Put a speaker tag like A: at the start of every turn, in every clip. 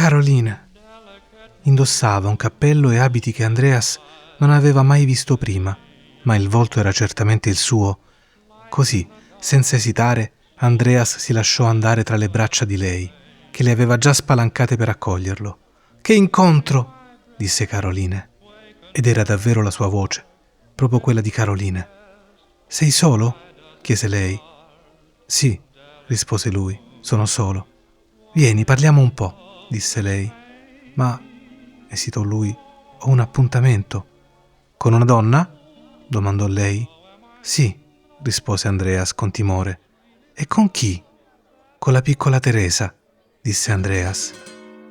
A: Caroline. Indossava un cappello e abiti che Andreas non aveva mai visto prima, ma il volto era certamente il suo. Così, senza esitare, Andreas si lasciò andare tra le braccia di lei, che le aveva già spalancate per accoglierlo. «Che incontro!» disse Caroline. Ed era davvero la sua voce, proprio quella di Caroline. «Sei solo?» chiese lei. «Sì», rispose lui, «sono solo». «Vieni, parliamo un po'», disse lei. «Ma», esitò lui, «ho un appuntamento». «Con una donna?» domandò lei. «Sì», rispose Andreas con timore. «E con chi?» «Con la piccola Teresa», disse Andreas.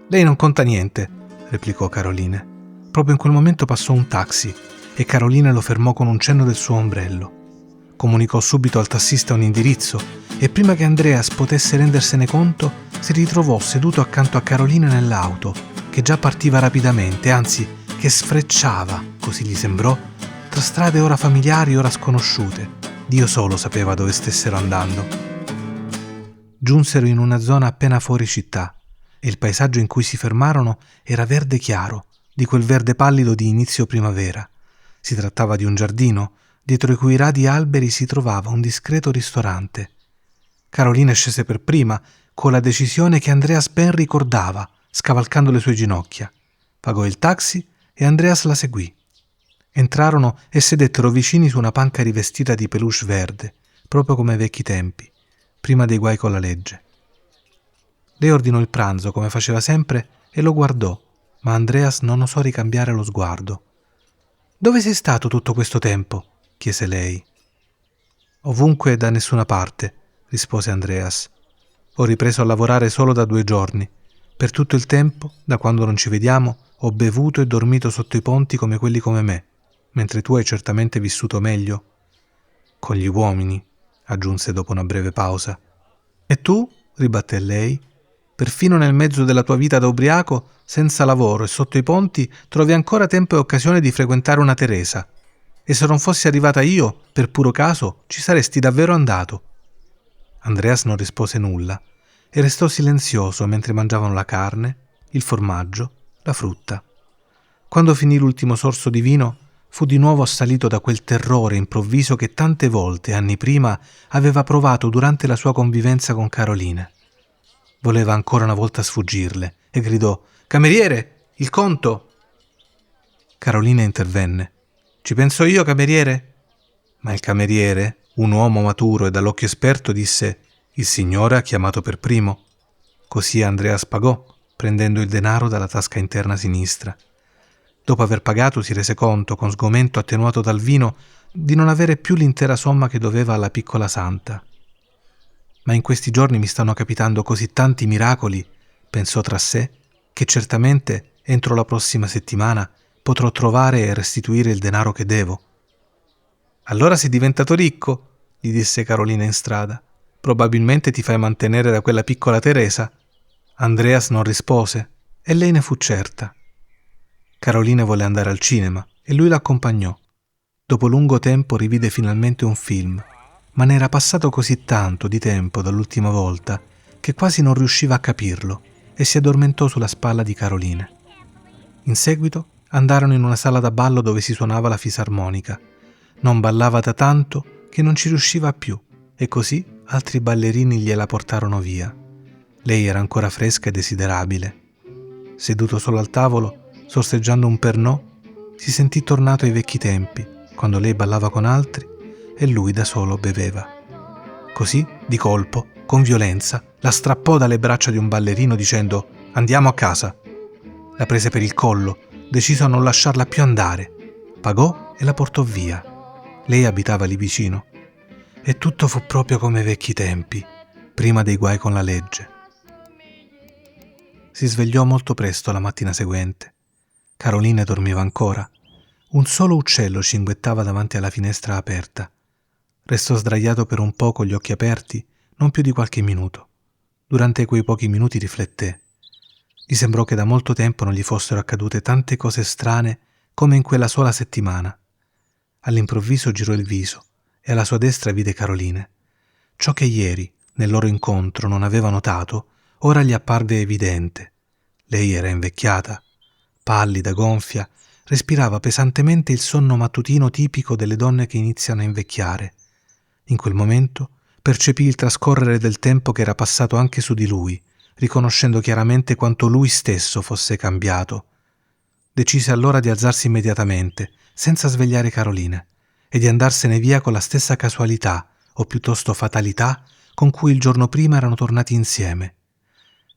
A: «Lei non conta niente», replicò Caroline. Proprio in quel momento passò un taxi e Caroline lo fermò con un cenno del suo ombrello. Comunicò subito al tassista un indirizzo e prima che Andreas potesse rendersene conto si ritrovò seduto accanto a Caroline nell'auto, che già partiva rapidamente, anzi che sfrecciava, così gli sembrò, tra strade ora familiari ora sconosciute. Dio solo sapeva dove stessero andando. Giunsero in una zona appena fuori città e il paesaggio in cui si fermarono era verde chiaro, di quel verde pallido di inizio primavera. Si trattava di un giardino, dietro i cui radi alberi si trovava un discreto ristorante. Caroline scese per prima, con la decisione che Andreas ben ricordava, scavalcando le sue ginocchia. Pagò il taxi e Andreas la seguì. Entrarono e sedettero vicini su una panca rivestita di peluche verde, proprio come ai vecchi tempi, prima dei guai con la legge. Lei ordinò il pranzo come faceva sempre e lo guardò, ma Andreas non osò ricambiare lo sguardo. «Dove sei stato tutto questo tempo?» chiese lei. «Ovunque e da nessuna parte», rispose Andreas. «Ho ripreso a lavorare solo da 2 giorni. Per tutto il tempo, da quando non ci vediamo, ho bevuto e dormito sotto i ponti come quelli come me, mentre tu hai certamente vissuto meglio». «Con gli uomini», aggiunse dopo una breve pausa. «E tu?» ribatté lei. «Perfino nel mezzo della tua vita da ubriaco, senza lavoro e sotto i ponti, trovi ancora tempo e occasione di frequentare una Teresa. E se non fossi arrivata io, per puro caso, ci saresti davvero andato?» Andreas non rispose nulla e restò silenzioso mentre mangiavano la carne, il formaggio, la frutta. Quando finì l'ultimo sorso di vino, fu di nuovo assalito da quel terrore improvviso che tante volte, anni prima, aveva provato durante la sua convivenza con Caroline. Voleva ancora una volta sfuggirle e gridò: «Cameriere, il conto!» Caroline intervenne. «Ci penso io, cameriere?» Ma il cameriere, un uomo maturo e dall'occhio esperto, disse: «Il signore ha chiamato per primo». Così Andreas pagò, prendendo il denaro dalla tasca interna sinistra. Dopo aver pagato si rese conto, con sgomento attenuato dal vino, di non avere più l'intera somma che doveva alla piccola santa. «Ma in questi giorni mi stanno capitando così tanti miracoli», pensò tra sé, «che certamente entro la prossima settimana potrò trovare e restituire il denaro che devo». «Allora sei diventato ricco?» gli disse Carolina in strada. «Probabilmente ti fai mantenere da quella piccola Teresa». Andreas non rispose e lei ne fu certa. Caroline volle andare al cinema e lui l'accompagnò. Dopo lungo tempo rivide finalmente un film, ma ne era passato così tanto di tempo dall'ultima volta che quasi non riusciva a capirlo e si addormentò sulla spalla di Caroline. In seguito andarono in una sala da ballo dove si suonava la fisarmonica. Non ballava da tanto che non ci riusciva più e così altri ballerini gliela portarono via. Lei era ancora fresca e desiderabile. Seduto solo al tavolo, sorseggiando un pernod, si sentì tornato ai vecchi tempi, quando lei ballava con altri e lui da solo beveva. Così, di colpo, con violenza, la strappò dalle braccia di un ballerino dicendo: «Andiamo a casa». La prese per il collo, deciso a non lasciarla più andare. Pagò e la portò via. Lei abitava lì vicino. E tutto fu proprio come ai vecchi tempi, prima dei guai con la legge. Si svegliò molto presto la mattina seguente. Caroline dormiva ancora. Un solo uccello cinguettava davanti alla finestra aperta. Restò sdraiato per un po' con gli occhi aperti, non più di qualche minuto. Durante quei pochi minuti rifletté. Gli sembrò che da molto tempo non gli fossero accadute tante cose strane come in quella sola settimana. All'improvviso girò il viso e alla sua destra vide Caroline. Ciò che ieri, nel loro incontro, non aveva notato, ora gli apparve evidente. Lei era invecchiata, pallida, gonfia, respirava pesantemente il sonno mattutino tipico delle donne che iniziano a invecchiare. In quel momento percepì il trascorrere del tempo che era passato anche su di lui, riconoscendo chiaramente quanto lui stesso fosse cambiato. Decise allora di alzarsi immediatamente, senza svegliare Carolina, e di andarsene via con la stessa casualità, o piuttosto fatalità, con cui il giorno prima erano tornati insieme.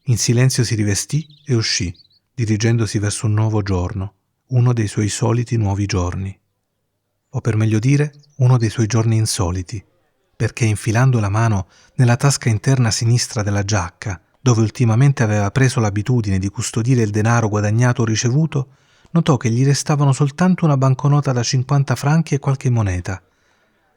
A: In silenzio si rivestì e uscì, dirigendosi verso un nuovo giorno, uno dei suoi soliti nuovi giorni. O per meglio dire, uno dei suoi giorni insoliti, perché infilando la mano nella tasca interna sinistra della giacca, dove ultimamente aveva preso l'abitudine di custodire il denaro guadagnato o ricevuto, notò che gli restavano soltanto una banconota da 50 franchi e qualche moneta.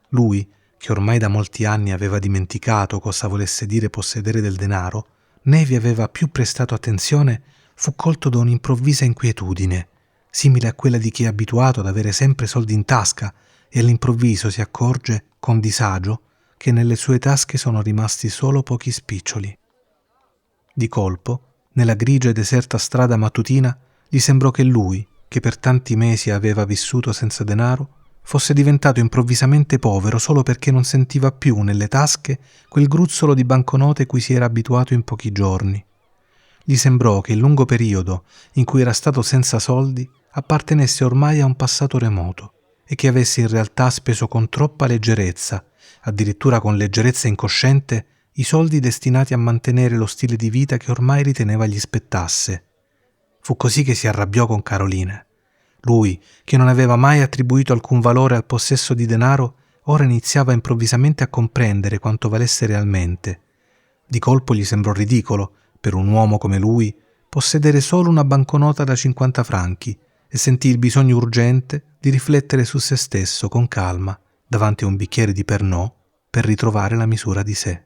A: Lui, che ormai da molti anni aveva dimenticato cosa volesse dire possedere del denaro, né vi aveva più prestato attenzione, fu colto da un'improvvisa inquietudine, simile a quella di chi è abituato ad avere sempre soldi in tasca e all'improvviso si accorge, con disagio, che nelle sue tasche sono rimasti solo pochi spiccioli. Di colpo, nella grigia e deserta strada mattutina, gli sembrò che lui, che per tanti mesi aveva vissuto senza denaro, fosse diventato improvvisamente povero solo perché non sentiva più nelle tasche quel gruzzolo di banconote cui si era abituato in pochi giorni. Gli sembrò che il lungo periodo in cui era stato senza soldi appartenesse ormai a un passato remoto e che avesse in realtà speso con troppa leggerezza, addirittura con leggerezza incosciente, i soldi destinati a mantenere lo stile di vita che ormai riteneva gli spettasse. Fu così che si arrabbiò con Carolina. Lui, che non aveva mai attribuito alcun valore al possesso di denaro, ora iniziava improvvisamente a comprendere quanto valesse realmente. Di colpo gli sembrò ridicolo, per un uomo come lui, possedere solo una banconota da 50 franchi e sentì il bisogno urgente di riflettere su se stesso con calma davanti a un bicchiere di Pernod per ritrovare la misura di sé.